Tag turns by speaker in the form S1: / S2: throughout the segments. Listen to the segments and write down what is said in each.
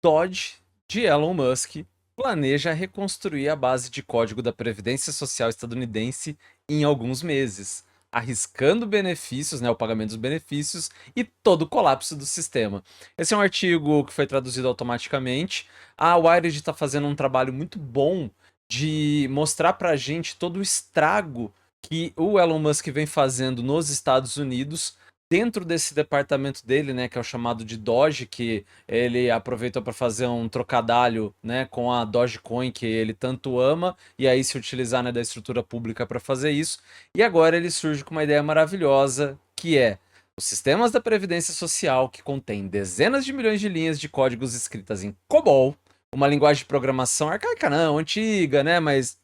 S1: Dodge, de Elon Musk, planeja reconstruir a base de código da Previdência Social estadunidense em alguns meses, arriscando benefícios, né, o pagamento dos benefícios e todo o colapso do sistema. Esse é um artigo que foi traduzido automaticamente. A Wired está fazendo um trabalho muito bom de mostrar para a gente todo o estrago que o Elon Musk vem fazendo nos Estados Unidos dentro desse departamento dele, né, que é o chamado de Doge, que ele aproveitou para fazer um trocadilho, né, com a Dogecoin que ele tanto ama, e aí se utilizar, né, da estrutura pública para fazer isso. E agora ele surge com uma ideia maravilhosa, que é os sistemas da Previdência Social, que contém dezenas de milhões de linhas de códigos escritas em COBOL, uma linguagem de programação arcaica não, antiga, né, mas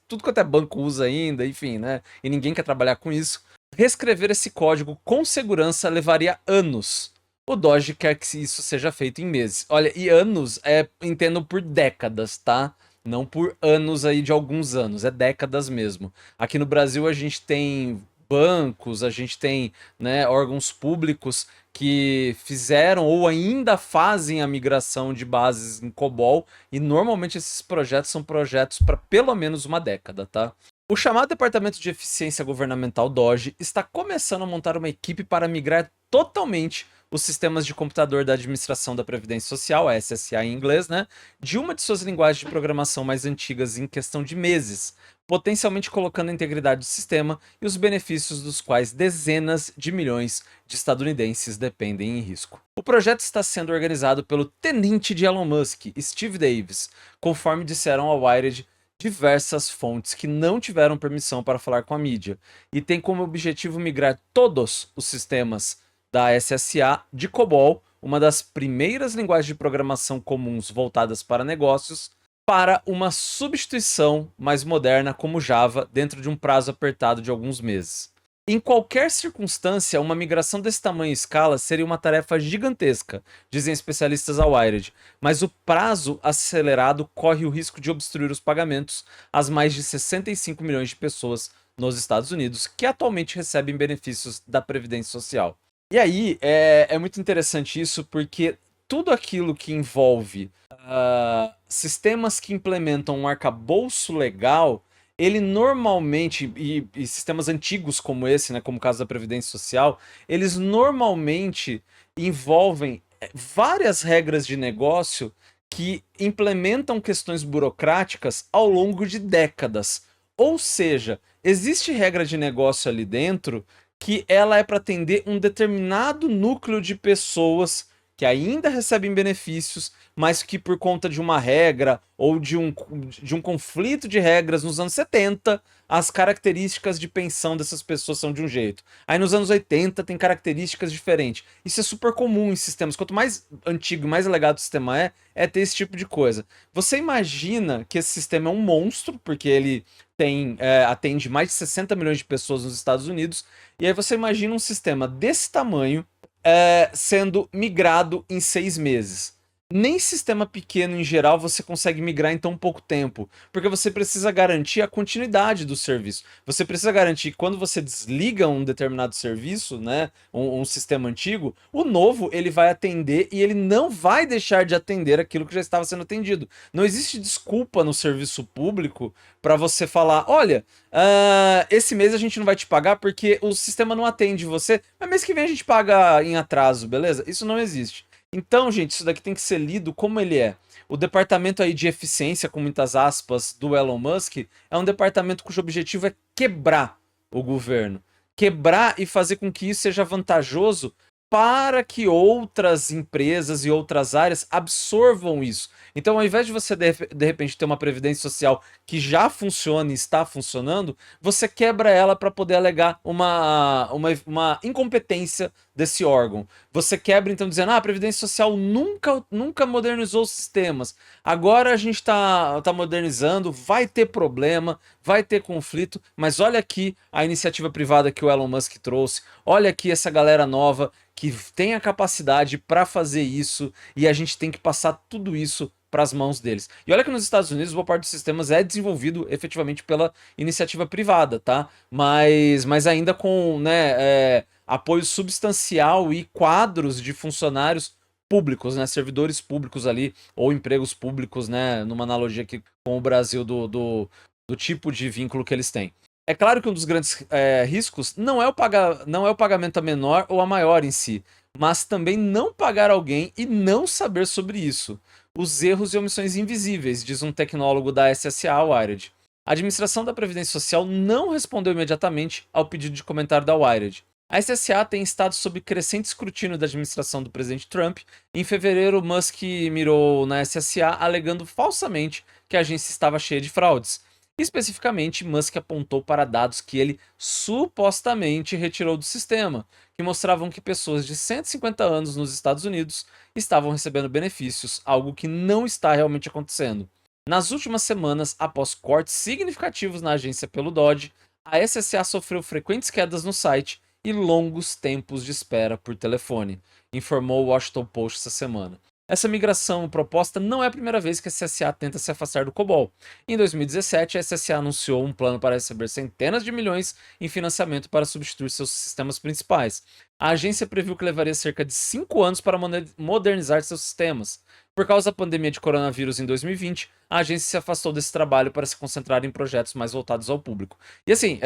S1: tudo quanto é banco usa ainda, enfim, né, e ninguém quer trabalhar com isso. Reescrever esse código com segurança levaria anos. O Doge quer que isso seja feito em meses. Olha, e anos entendo por décadas, tá? Não por anos aí de alguns anos, é décadas mesmo. Aqui no Brasil a gente tem bancos, a gente tem, né, órgãos públicos que fizeram ou ainda fazem a migração de bases em COBOL, e normalmente esses projetos são projetos para pelo menos uma década, tá? O chamado Departamento de Eficiência Governamental DOGE está começando a montar uma equipe para migrar totalmente os sistemas de computador da Administração da Previdência Social, a SSA em inglês, né, de uma de suas linguagens de programação mais antigas em questão de meses, potencialmente colocando a integridade do sistema e os benefícios dos quais dezenas de milhões de estadunidenses dependem em risco. O projeto está sendo organizado pelo tenente de Elon Musk, Steve Davis, conforme disseram ao Wired diversas fontes que não tiveram permissão para falar com a mídia, e tem como objetivo migrar todos os sistemas da SSA de COBOL, uma das primeiras linguagens de programação comuns voltadas para negócios, para uma substituição mais moderna como Java dentro de um prazo apertado de alguns meses. Em qualquer circunstância, uma migração desse tamanho e escala seria uma tarefa gigantesca, dizem especialistas ao Wired, mas o prazo acelerado corre o risco de obstruir os pagamentos às mais de 65 milhões de pessoas nos Estados Unidos, que atualmente recebem benefícios da Previdência Social. E aí, é muito interessante isso, porque tudo aquilo que envolve sistemas que implementam um arcabouço legal, ele normalmente, e sistemas antigos como esse, né, como o caso da Previdência Social, eles normalmente envolvem várias regras de negócio que implementam questões burocráticas ao longo de décadas. Ou seja, existe regra de negócio ali dentro que ela é para atender um determinado núcleo de pessoas que ainda recebem benefícios, mas que por conta de uma regra ou de um conflito de regras nos anos 70, as características de pensão dessas pessoas são de um jeito. Aí nos anos 80 tem características diferentes. Isso é super comum em sistemas. Quanto mais antigo e mais legado o sistema é ter esse tipo de coisa. Você imagina que esse sistema é um monstro, porque ele atende mais de 60 milhões de pessoas nos Estados Unidos, e aí você imagina um sistema desse tamanho sendo migrado em 6 meses. Nem sistema pequeno em geral você consegue migrar em tão pouco tempo, porque você precisa garantir a continuidade do serviço. Você precisa garantir que quando você desliga um determinado serviço, né, um sistema antigo, o novo ele vai atender e ele não vai deixar de atender aquilo que já estava sendo atendido. Não existe desculpa no serviço público para você falar, olha, esse mês a gente não vai te pagar porque o sistema não atende você, mas mês que vem a gente paga em atraso, beleza? Isso não existe. Então, gente, isso daqui tem que ser lido como ele é. O departamento aí de eficiência, com muitas aspas, do Elon Musk, é um departamento cujo objetivo é quebrar o governo. Quebrar e fazer com que isso seja vantajoso para que outras empresas e outras áreas absorvam isso. Então, ao invés de você, de repente, ter uma previdência social que já funciona e está funcionando, você quebra ela para poder alegar uma incompetência desse órgão. Você quebra, então, dizendo, a Previdência Social nunca modernizou os sistemas. Agora a gente tá modernizando, vai ter problema, vai ter conflito, mas olha aqui a iniciativa privada que o Elon Musk trouxe, olha aqui essa galera nova que tem a capacidade para fazer isso, e a gente tem que passar tudo isso para as mãos deles. E olha que nos Estados Unidos, boa parte dos sistemas é desenvolvido efetivamente pela iniciativa privada, tá? Mas ainda com, né, apoio substancial e quadros de funcionários públicos, né, servidores públicos ali, ou empregos públicos, né, numa analogia aqui com o Brasil do tipo de vínculo que eles têm. É claro que um dos grandes riscos não é o pagamento a menor ou a maior em si, mas também não pagar alguém e não saber sobre isso. Os erros e omissões invisíveis, diz um tecnólogo da SSA Wired. A administração da Previdência Social não respondeu imediatamente ao pedido de comentário da Wired. A SSA tem estado sob crescente escrutínio da administração do presidente Trump. Em fevereiro, Musk mirou na SSA, alegando falsamente que a agência estava cheia de fraudes. Especificamente, Musk apontou para dados que ele supostamente retirou do sistema, que mostravam que pessoas de 150 anos nos Estados Unidos estavam recebendo benefícios, algo que não está realmente acontecendo. Nas últimas semanas, após cortes significativos na agência pelo Dodge, a SSA sofreu frequentes quedas no site e longos tempos de espera por telefone, informou o Washington Post essa semana. Essa migração proposta não é a primeira vez que a SSA tenta se afastar do COBOL. Em 2017, a SSA anunciou um plano para receber centenas de milhões em financiamento para substituir seus sistemas principais. A agência previu que levaria cerca de 5 anos para modernizar seus sistemas. Por causa da pandemia de coronavírus em 2020, a agência se afastou desse trabalho para se concentrar em projetos mais voltados ao público. E assim,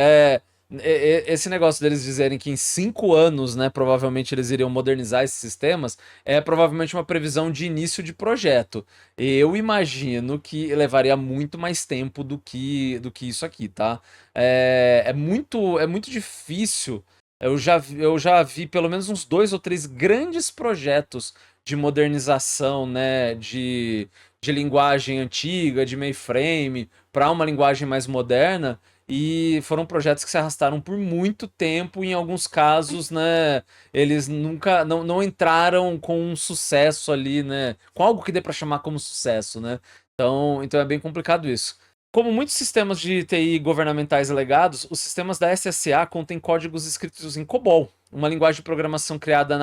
S1: esse negócio deles dizerem que em 5 anos, né, provavelmente eles iriam modernizar esses sistemas, é provavelmente uma previsão de início de projeto. Eu imagino que levaria muito mais tempo do que isso aqui, tá? É muito difícil. Eu já vi pelo menos uns 2 ou 3 grandes projetos de modernização, né, de linguagem antiga, de mainframe, para uma linguagem mais moderna. E foram projetos que se arrastaram por muito tempo, e em alguns casos, né, eles nunca não entraram com um sucesso ali, né, com algo que dê para chamar como sucesso, né? Então é bem complicado isso. Como muitos sistemas de TI governamentais e legados, os sistemas da SSA contêm códigos escritos em COBOL, uma linguagem de programação criada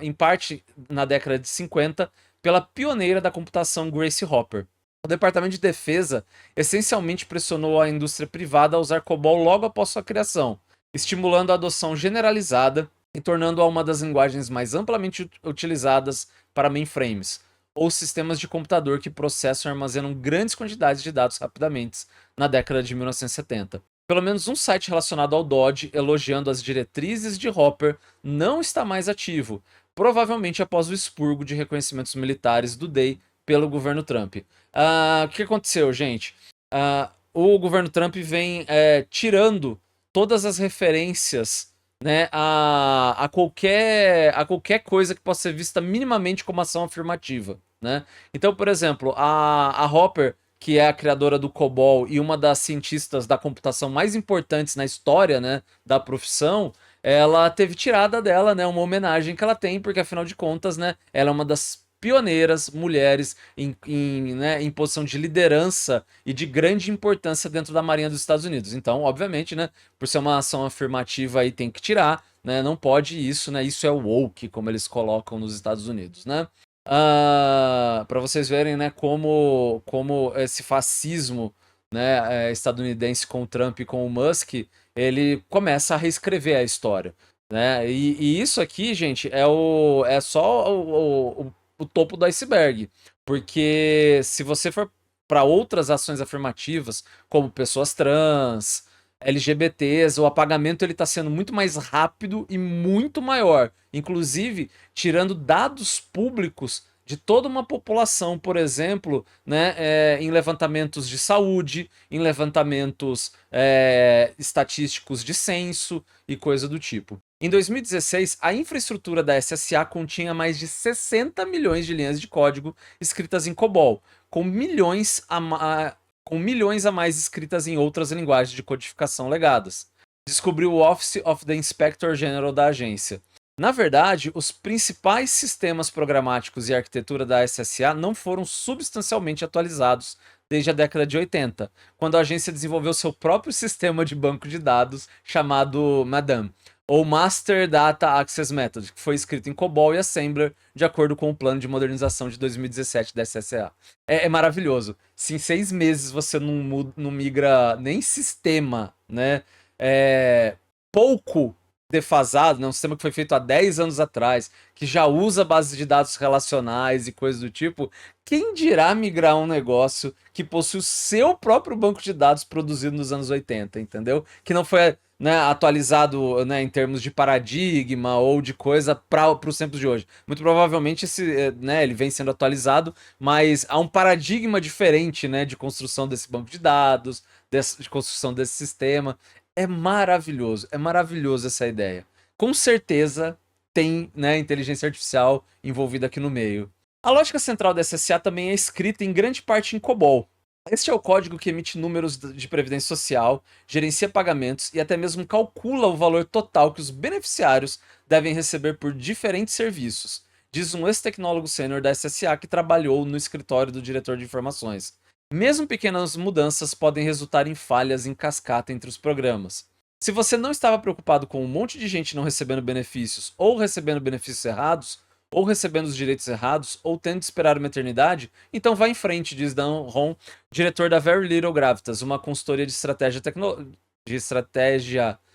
S1: em parte na década de 50 pela pioneira da computação Grace Hopper. O Departamento de Defesa essencialmente pressionou a indústria privada a usar COBOL logo após sua criação, estimulando a adoção generalizada e tornando-a uma das linguagens mais amplamente utilizadas para mainframes, ou sistemas de computador que processam e armazenam grandes quantidades de dados rapidamente, na década de 1970. Pelo menos um site relacionado ao Dodge elogiando as diretrizes de Hopper não está mais ativo, provavelmente após o expurgo de reconhecimentos militares do DEI pelo governo Trump. O que aconteceu, gente? O governo Trump vem tirando todas as referências, né, a qualquer coisa que possa ser vista minimamente como ação afirmativa, né? Então, por exemplo, a Hopper, que é a criadora do COBOL e uma das cientistas da computação mais importantes na história, né, da profissão, ela teve tirada dela, né, uma homenagem que ela tem, porque afinal de contas, né, ela é uma das pioneiras mulheres né, em posição de liderança e de grande importância dentro da Marinha dos Estados Unidos. Então, obviamente, né, por ser uma ação afirmativa aí tem que tirar, né, não pode isso, né, isso é woke, como eles colocam nos Estados Unidos, né. Para vocês verem, né, como esse fascismo, né, estadunidense com o Trump e com o Musk, ele começa a reescrever a história, né? E isso aqui, gente, é só o topo do iceberg, porque se você for para outras ações afirmativas, como pessoas trans, LGBTs, o apagamento ele está sendo muito mais rápido e muito maior, inclusive tirando dados públicos de toda uma população, por exemplo, né, em levantamentos de saúde, em levantamentos estatísticos de censo e coisa do tipo. Em 2016, a infraestrutura da SSA continha mais de 60 milhões de linhas de código escritas em COBOL, com milhões a mais escritas em outras linguagens de codificação legadas, descobriu o Office of the Inspector General da agência. Na verdade, os principais sistemas programáticos e arquitetura da SSA não foram substancialmente atualizados desde a década de 80, quando a agência desenvolveu seu próprio sistema de banco de dados chamado MADAM, ou Master Data Access Method, que foi escrito em COBOL e Assembler de acordo com o plano de modernização de 2017 da SSA. É maravilhoso. Se em 6 meses você não migra nem sistema, né? Pouco defasado, né? Um sistema que foi feito há 10 anos atrás, que já usa bases de dados relacionais e coisas do tipo, quem dirá migrar um negócio que possui o seu próprio banco de dados produzido nos anos 80, entendeu? Que não foi, né, atualizado, né, em termos de paradigma ou de coisa para os tempos de hoje. Muito provavelmente né, ele vem sendo atualizado, mas há um paradigma diferente, né, de construção desse banco de dados, de construção desse sistema. É maravilhoso essa ideia. Com certeza tem, né, inteligência artificial envolvida aqui no meio. A lógica central da SSA também é escrita em grande parte em COBOL. Este é o código que emite números de previdência social, gerencia pagamentos e até mesmo calcula o valor total que os beneficiários devem receber por diferentes serviços, diz um ex-tecnólogo sênior da SSA que trabalhou no escritório do diretor de informações. Mesmo pequenas mudanças podem resultar em falhas em cascata entre os programas. Se você não estava preocupado com um monte de gente não recebendo benefícios, ou recebendo benefícios errados, ou recebendo os direitos errados, ou tendo de esperar uma eternidade, então vá em frente, diz Dan Ron, diretor da Very Little Gravitas, uma consultoria de estratégia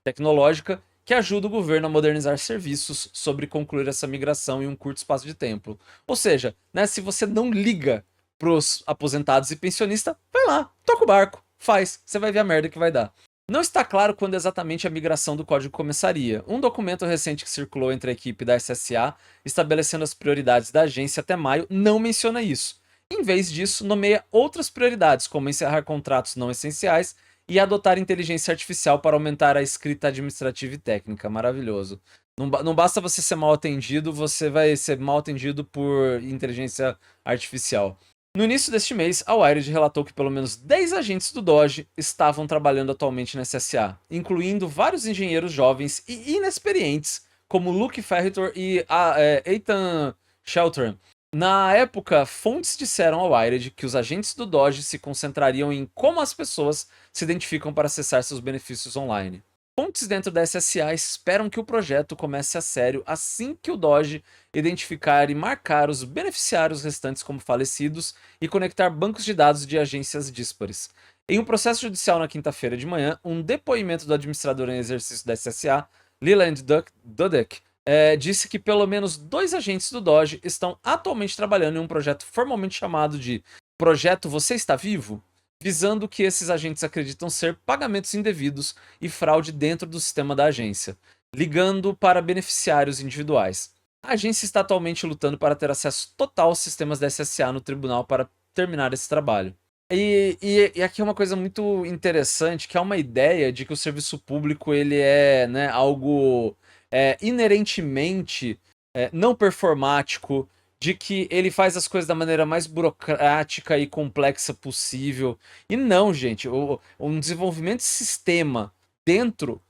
S1: tecnológica que ajuda o governo a modernizar serviços sobre concluir essa migração em um curto espaço de tempo. Ou seja, né, se você não liga pros aposentados e pensionistas, vai lá, toca o barco, faz, você vai ver a merda que vai dar. Não está claro quando exatamente a migração do código começaria. Um documento recente que circulou entre a equipe da SSA, estabelecendo as prioridades da agência até maio, não menciona isso. Em vez disso, nomeia outras prioridades, como encerrar contratos não essenciais e adotar inteligência artificial para aumentar a escrita administrativa e técnica. Maravilhoso. Não basta você ser mal atendido, você vai ser mal atendido por inteligência artificial. No início deste mês, a Wired relatou que pelo menos 10 agentes do Doge estavam trabalhando atualmente na SSA, incluindo vários engenheiros jovens e inexperientes, como Luke Ferritor e Ethan Sheltram. Na época, fontes disseram ao Wired que os agentes do Doge se concentrariam em como as pessoas se identificam para acessar seus benefícios online. Fontes dentro da SSA esperam que o projeto comece a sério assim que o Doge identificar e marcar os beneficiários restantes como falecidos e conectar bancos de dados de agências díspares. Em um processo judicial na quinta-feira de manhã, um depoimento do administrador em exercício da SSA, Leland Dudek, disse que pelo menos 2 agentes do Doge estão atualmente trabalhando em um projeto formalmente chamado de Projeto Você Está Vivo? Visando o que esses agentes acreditam ser pagamentos indevidos e fraude dentro do sistema da agência, ligando para beneficiários individuais. A agência está atualmente lutando para ter acesso total aos sistemas da SSA no tribunal para terminar esse trabalho. E aqui é uma coisa muito interessante, que é uma ideia de que o serviço público ele é, né, algo inerentemente não performático, de que ele faz as coisas da maneira mais burocrática e complexa possível. E não, gente, um desenvolvimento de sistema dentro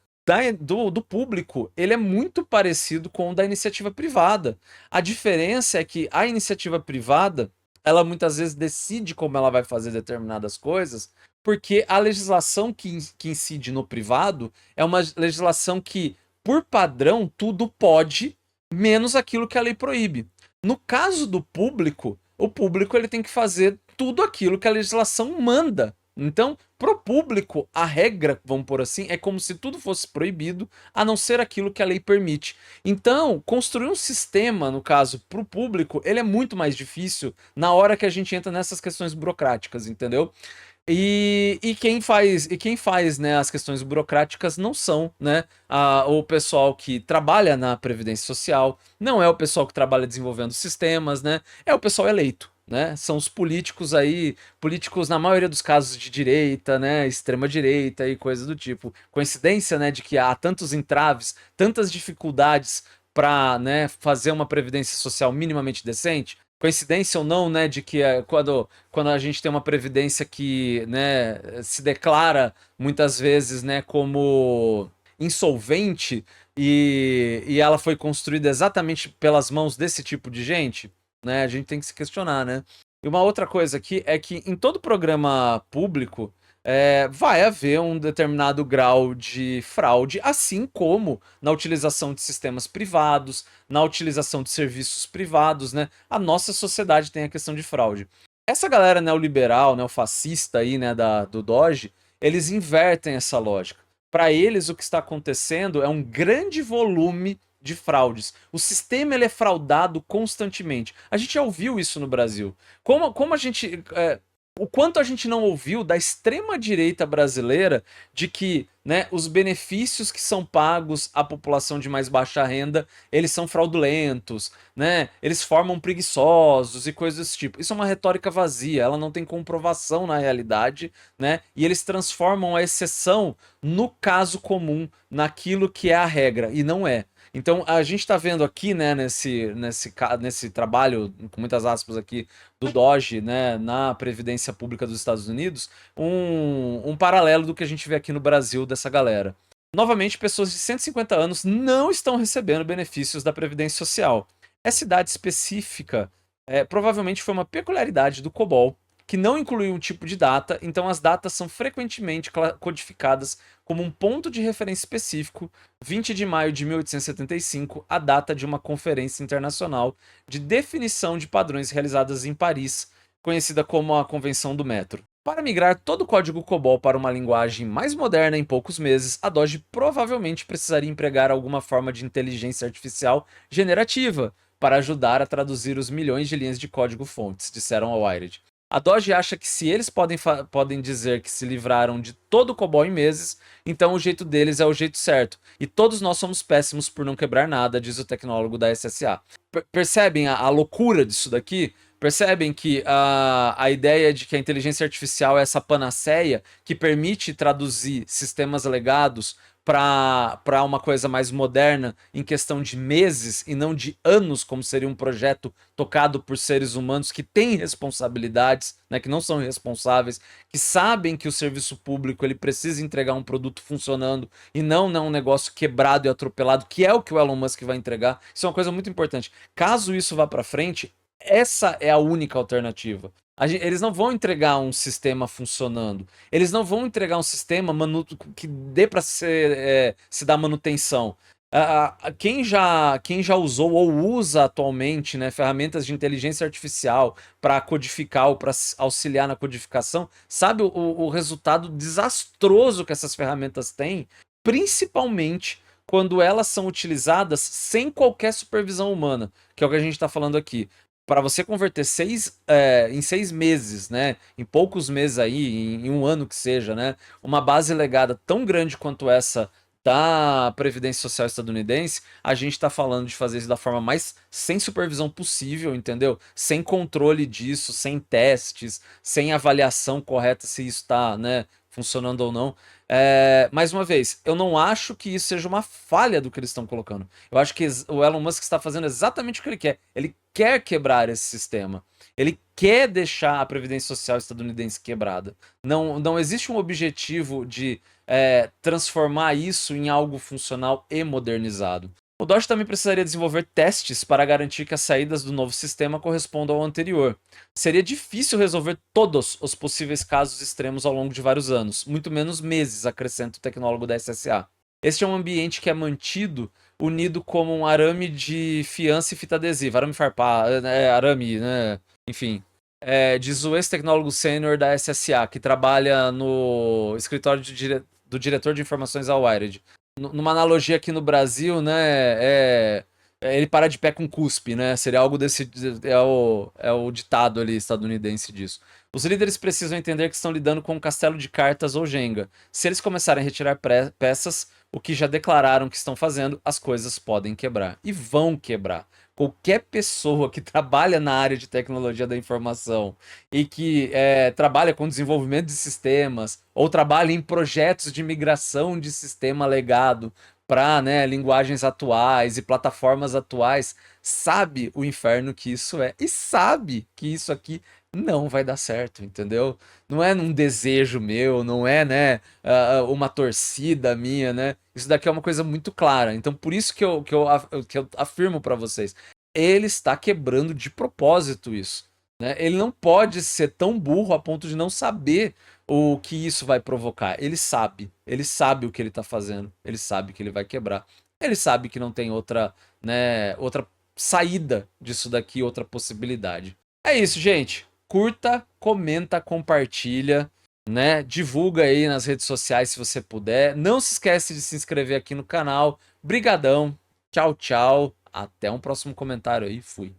S1: do público, ele é muito parecido com o da iniciativa privada. A diferença é que a iniciativa privada, ela muitas vezes decide como ela vai fazer determinadas coisas, porque a legislação que incide no privado é uma legislação que, por padrão, tudo pode, menos aquilo que a lei proíbe. No caso do público, o público ele tem que fazer tudo aquilo que a legislação manda. Então, pro público, a regra, vamos por assim, é como se tudo fosse proibido, a não ser aquilo que a lei permite. Então, construir um sistema, no caso, pro público, ele é muito mais difícil na hora que a gente entra nessas questões burocráticas, entendeu? E quem faz, né, as questões burocráticas não são, né, o pessoal que trabalha na Previdência Social, não é o pessoal que trabalha desenvolvendo sistemas, né, é o pessoal eleito, né, são os políticos aí, políticos na maioria dos casos de direita, né, extrema direita e coisas do tipo. Coincidência, né, de que há tantos entraves, tantas dificuldades para, né, fazer uma previdência social minimamente decente? Coincidência ou não, né, de que quando a gente tem uma previdência que, né, se declara muitas vezes, né, como insolvente e ela foi construída exatamente pelas mãos desse tipo de gente, né, a gente tem que se questionar, né. E uma outra coisa aqui é que em todo programa público vai haver um determinado grau de fraude, assim como na utilização de sistemas privados, na utilização de serviços privados, né? A nossa sociedade tem a questão de fraude. Essa galera neoliberal, neofascista aí, né, do Doge, eles invertem essa lógica. Para eles, o que está acontecendo é um grande volume de fraudes. O sistema ele é fraudado constantemente. A gente já ouviu isso no Brasil. Como a gente. O quanto a gente não ouviu da extrema-direita brasileira de que, né, os benefícios que são pagos à população de mais baixa renda, eles são fraudulentos, né? Eles formam preguiçosos e coisas desse tipo. Isso é uma retórica vazia, ela não tem comprovação na realidade, né? E eles transformam a exceção no caso comum, naquilo que é a regra, e não é. Então a gente está vendo aqui, né, nesse trabalho, com muitas aspas aqui, do Doge, né, na Previdência Pública dos Estados Unidos, um paralelo do que a gente vê aqui no Brasil dessa galera. Novamente, pessoas de 150 anos não estão recebendo benefícios da Previdência Social. Essa idade específica provavelmente foi uma peculiaridade do COBOL, que não incluiu um tipo de data, então as datas são frequentemente codificadas como um ponto de referência específico, 20 de maio de 1875, a data de uma conferência internacional de definição de padrões realizadas em Paris, conhecida como a Convenção do Metro. Para migrar todo o código COBOL para uma linguagem mais moderna em poucos meses, a Doge provavelmente precisaria empregar alguma forma de inteligência artificial generativa para ajudar a traduzir os milhões de linhas de código-fontes, disseram ao Wired. A Doge acha que se eles podem dizer que se livraram de todo o COBOL em meses, então o jeito deles é o jeito certo. E todos nós somos péssimos por não quebrar nada, diz o tecnólogo da SSA. Percebem a loucura disso daqui? Percebem que a ideia de que a inteligência artificial é essa panaceia que permite traduzir sistemas legados para uma coisa mais moderna em questão de meses e não de anos, como seria um projeto tocado por seres humanos que têm responsabilidades, né, que não são responsáveis, que sabem que o serviço público ele precisa entregar um produto funcionando e não um negócio quebrado e atropelado, que é o que o Elon Musk vai entregar. Isso é uma coisa muito importante. Caso isso vá para frente, essa é a única alternativa. Eles não vão entregar um sistema funcionando. Eles não vão entregar um sistema que dê para se dar manutenção. Quem já usou ou usa atualmente, né, ferramentas de inteligência artificial para codificar ou para auxiliar na codificação, sabe o resultado desastroso que essas ferramentas têm, principalmente quando elas são utilizadas sem qualquer supervisão humana, que é o que a gente está falando aqui. Para você converter em 6 meses, né, em poucos meses aí, em um ano que seja, né, uma base legada tão grande quanto essa da Previdência Social estadunidense, a gente está falando de fazer isso da forma mais sem supervisão possível, entendeu? Sem controle disso, sem testes, sem avaliação correta se isso está, né, funcionando ou não. Mais uma vez, eu não acho que isso seja uma falha do que eles estão colocando. Eu acho que o Elon Musk está fazendo exatamente o que ele quer. Ele quer quebrar esse sistema. Ele quer deixar a Previdência Social estadunidense quebrada. Não existe um objetivo de transformar isso em algo funcional e modernizado. O Doge também precisaria desenvolver testes para garantir que as saídas do novo sistema correspondam ao anterior. Seria difícil resolver todos os possíveis casos extremos ao longo de vários anos, muito menos meses, acrescenta o tecnólogo da SSA. Este é um ambiente que é mantido unido como um arame de fiança e fita adesiva, arame farpado, arame, né? Enfim. Diz o ex-tecnólogo sênior da SSA, que trabalha no escritório do diretor de informações ao Wired. Numa analogia aqui no Brasil, né, ele para de pé com cuspe, né? Seria algo desse. É o ditado ali estadunidense disso. Os líderes precisam entender que estão lidando com um castelo de cartas ou Jenga. Se eles começarem a retirar peças, o que já declararam que estão fazendo, as coisas podem quebrar. E vão quebrar. Qualquer pessoa que trabalha na área de tecnologia da informação e que trabalha com desenvolvimento de sistemas ou trabalha em projetos de migração de sistema legado para, né, linguagens atuais e plataformas atuais, sabe o inferno que isso é e sabe que isso aqui não vai dar certo, entendeu? Não é um desejo meu, não é, né, uma torcida minha, né? Isso daqui é uma coisa muito clara. Então, por isso que eu afirmo para vocês, ele está quebrando de propósito isso, né? Ele não pode ser tão burro a ponto de não saber o que isso vai provocar. Ele sabe o que ele está fazendo, ele sabe que ele vai quebrar, ele sabe que não tem outra, né, outra saída disso daqui, outra possibilidade. É isso, gente. Curta, comenta, compartilha. né? Divulga aí nas redes sociais se você puder. Não se esquece de se inscrever aqui no canal. Brigadão. Tchau, tchau. Até um próximo comentário aí. Fui.